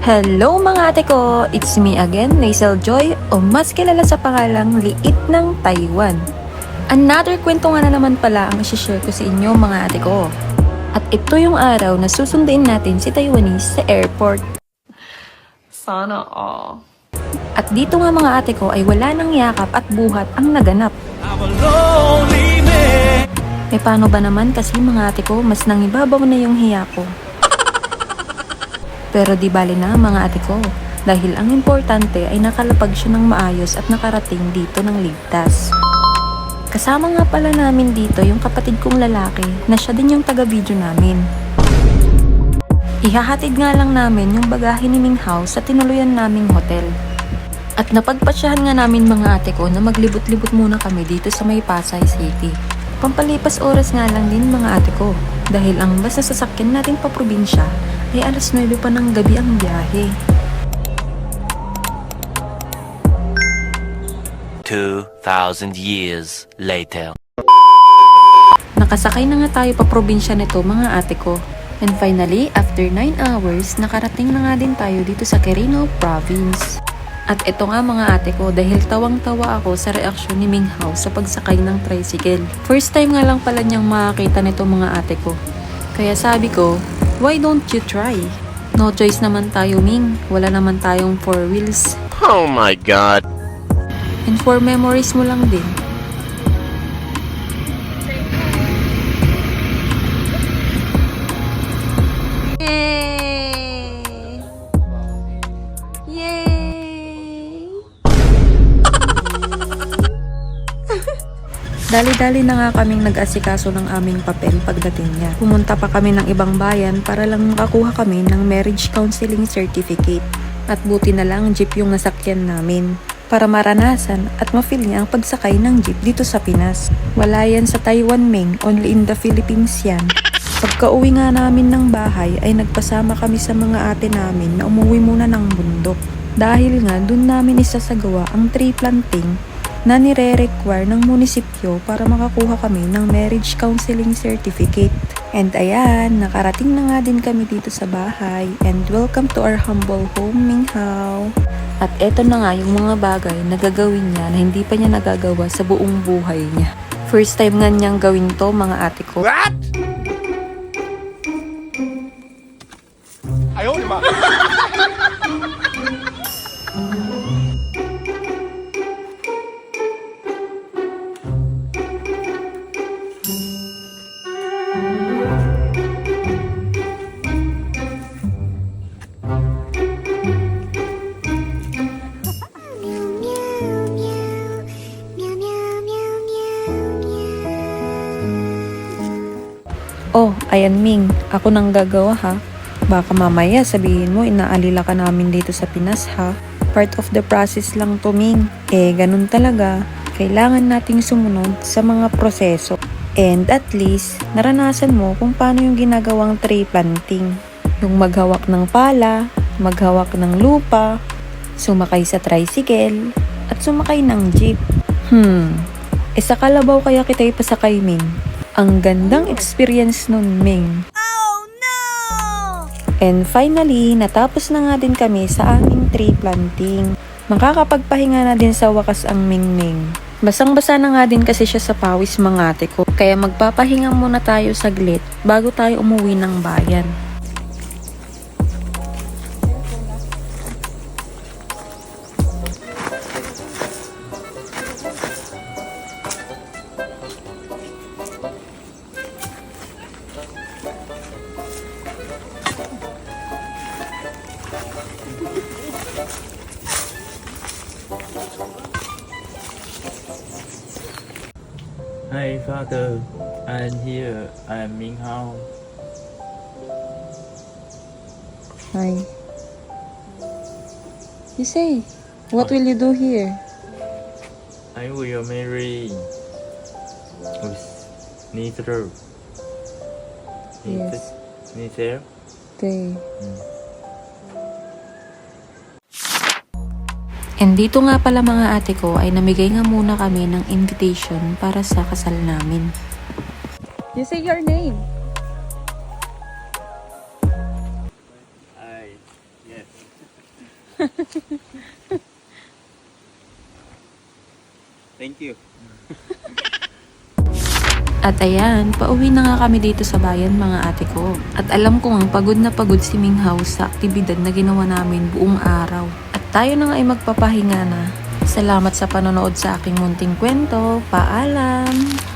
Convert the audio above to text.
Hello mga ate ko! It's me again, Rachel Joy, o mas kilala sa pangalang Liit ng Taiwan. Another kwento nga na naman pala ang isi-share ko sa inyo mga ate ko. At ito yung araw na susundin natin si Taiwanese sa airport. Sana all. At dito nga mga ate ko ay wala nang yakap at buhat ang naganap. Eh paano ba naman kasi mga ate ko, mas nangibabaw na yung hiya ko. Pero di bali na mga ate ko, dahil ang importante ay nakalapag siya ng maayos at nakarating dito ng ligtas. Kasama nga pala namin dito yung kapatid kong lalaki na siya din yung taga-video namin. Ihahatid nga lang namin yung bagahe ni Ming Hao sa tinuluyan naming hotel. At napagpasyahan nga namin mga ate ko na maglibot-libot muna kami dito sa may Pasay City. Pampalipas oras nga lang din mga ate ko, dahil ang bus na sasakyan natin pa probinsya ay alas 9 pa ng gabi ang biyahe. 2,000 years later. Nakasakay na nga tayo pa probinsya nito mga ate ko. And finally, after 9 hours, nakarating na nga din tayo dito sa Quirino Province. At ito nga mga ate ko, dahil tawang-tawa ako sa reaksyon ni Ming Hao sa pagsakay ng tricycle. First time nga lang pala niyang makakita nito mga ate ko. Kaya sabi ko, why don't you try? No choice naman tayo Ming, wala naman tayong 4 wheels. Oh my god. And for memories mo lang din. Yay! Yay! Dali-dali na nga kaming nag-asikaso ng aming papel pagdating niya. Pumunta pa kami ng ibang bayan para lang makakuha kami ng marriage counseling certificate. At buti na lang jeep yung nasakyan namin para maranasan at ma-feel niya ang pagsakay ng jeep dito sa Pinas. Wala yan sa Taiwan Ming, only in the Philippines yan. Pagka-uwi nga namin ng bahay ay nagpasama kami sa mga ate namin na umuwi muna ng bundok. Dahil nga dun namin isasagawa ang tree planting na nire-require ng munisipyo para makakuha kami ng marriage counseling certificate. And ayan, nakarating na nga din kami dito sa bahay. And welcome to our humble home, Ming Hao. At eto na nga yung mga bagay na gagawin niya na hindi pa niya nagagawa sa buong buhay niya. First time nga niyang gawin to mga ate ko. What? Oh, ayan Ming, ako nang gagawa ha. Baka mamaya sabihin mo inaalila ka namin dito sa Pinas ha. Part of the process lang to Ming. Eh, ganun talaga. Kailangan nating sumunod sa mga proseso. And at least, naranasan mo kung paano yung ginagawang tree planting. Yung maghawak ng pala, maghawak ng lupa, sumakay sa tricycle, at sumakay ng jeep. Sa kalabaw kaya kita ipasakay Ming. Ang gandang experience nun, Ming. Oh, no! And finally, natapos na nga din kami sa aming tree planting. Makakapagpahinga na din sa wakas ang Ming Ming. Basang-basa na nga din kasi siya sa pawis mga ate ko. Kaya magpapahinga muna tayo saglit bago tayo umuwi ng bayan. Hi father, I'm here. I'm Ming Hao. Hi. You say, what will you do here? I will marry with Nithro. Yes. Nithro? Day. And dito nga pala mga ate ko ay namigay nga muna kami ng invitation para sa kasal namin. You say your name. Yes. Thank you. At ayan, pauwi na nga kami dito sa bayan mga ate ko. At alam ko ngang pagod na pagod si Minghaw sa aktibidad na ginawa namin buong araw. At tayo na nga ay magpapahinga na. Salamat sa panonood sa aking munting kwento. Paalam!